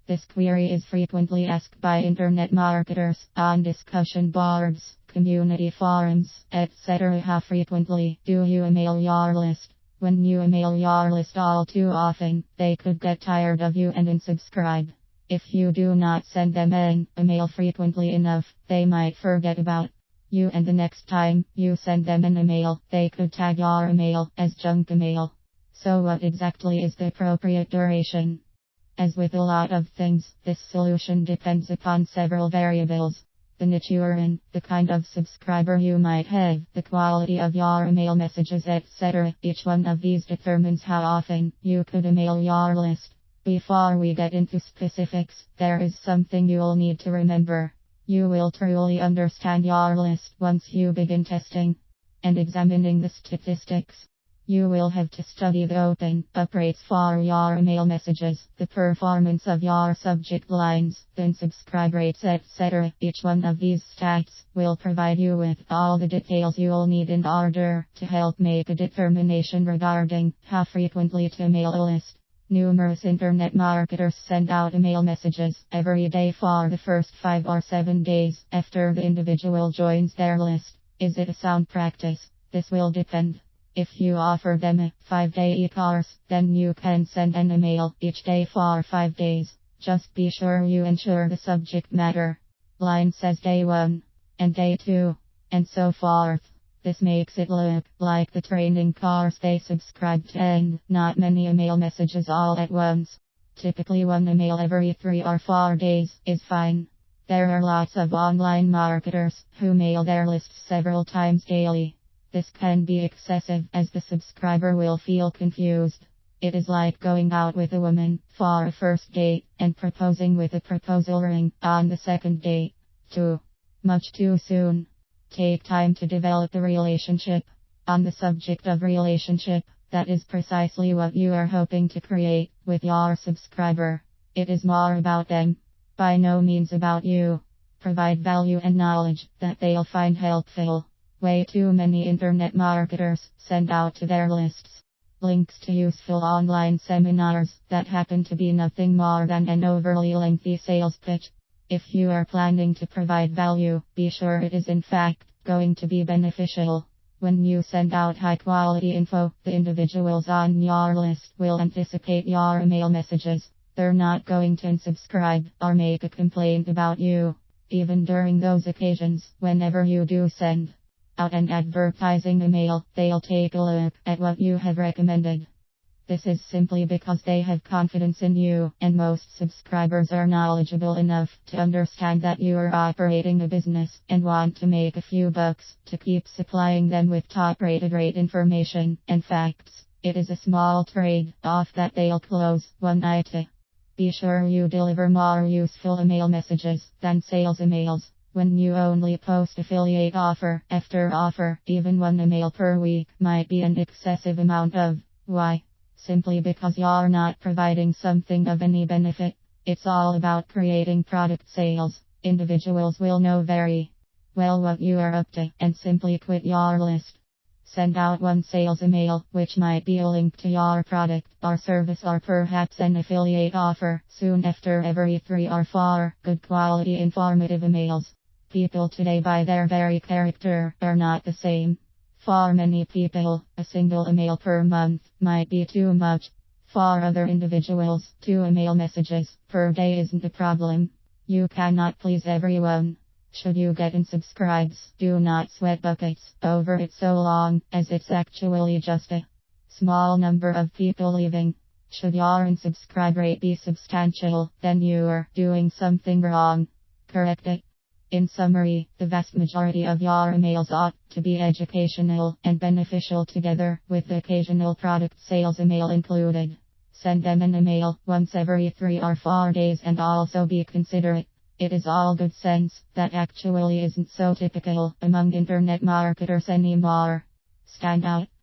This query is frequently asked by internet marketers on discussion boards, community forums, etc. How frequently do you email your list? When you email your list all too often, they could get tired of you and unsubscribe. If you do not send them an email frequently enough, they might forget about you, and the next time you send them an email, they could tag your email as junk email. So what exactly is the appropriate duration? As with a lot of things, this solution depends upon several variables. The niche you're in, the kind of subscriber you might have, the quality of your email messages, etc. Each one of these determines how often you could email your list. Before we get into specifics, there is something you'll need to remember. You will truly understand your list once you begin testing and examining the statistics. You will have to study the open up rates for your email messages, the performance of your subject lines, the unsubscribe rates, etc. Each one of these stats will provide you with all the details you'll need in order to help make a determination regarding how frequently to email a list. Numerous internet marketers send out email messages every day for the first 5 or 7 days after the individual joins their list. Is it a sound practice? This will depend. If you offer them a 5-day e-course, then you can send an email each day for 5 days. Just be sure you ensure the subject matter line says day 1 and day 2, and so forth. This makes it look like the training course they subscribe to, and not many email messages all at once. Typically one email every 3 or 4 days is fine. There are lots of online marketers who mail their lists several times daily. This can be excessive, as the subscriber will feel confused. It is like going out with a woman for a first date and proposing with a proposal ring on the second date. Too much too soon. Take time to develop the relationship. On the subject of relationship, that is precisely what you are hoping to create with your subscriber. It is more about them, by no means about you. Provide value and knowledge that they'll find helpful. Way too many internet marketers send out to their lists links to useful online seminars that happen to be nothing more than an overly lengthy sales pitch. If you are planning to provide value, be sure it is in fact going to be beneficial. When you send out high quality info, the individuals on your list will anticipate your email messages. They're not going to unsubscribe or make a complaint about you. Even during those occasions, whenever you do send out an advertising email, they'll take a look at what you have recommended. This is simply because they have confidence in you, and most subscribers are knowledgeable enough to understand that you are operating a business and want to make a few bucks to keep supplying them with top-rated rate information and facts. It is a small trade-off that they'll close one eye to. Be sure you deliver more useful email messages than sales emails. When you only post affiliate offer after offer, even one email per week might be an excessive amount of. Why? Simply because you're not providing something of any benefit. It's all about creating product sales. Individuals will know very well what you are up to and simply quit your list. Send out one sales email, which might be a link to your product or service, or perhaps an affiliate offer, soon after every 3 or 4 good quality informative emails. People today, by their very character, are not the same. For many people, a single email per month might be too much. For other individuals, 2 email messages per day isn't a problem. You cannot please everyone. Should you get unsubscribes, do not sweat buckets over it so long as it's actually just a small number of people leaving. Should your unsubscribe rate be substantial, then you are doing something wrong. Correct it. In summary, the vast majority of your emails ought to be educational and beneficial, together with the occasional product sales email included. Send them an email once every 3 or 4 days, and also be considerate. It is all good sense that actually isn't so typical among internet marketers anymore. Stand out.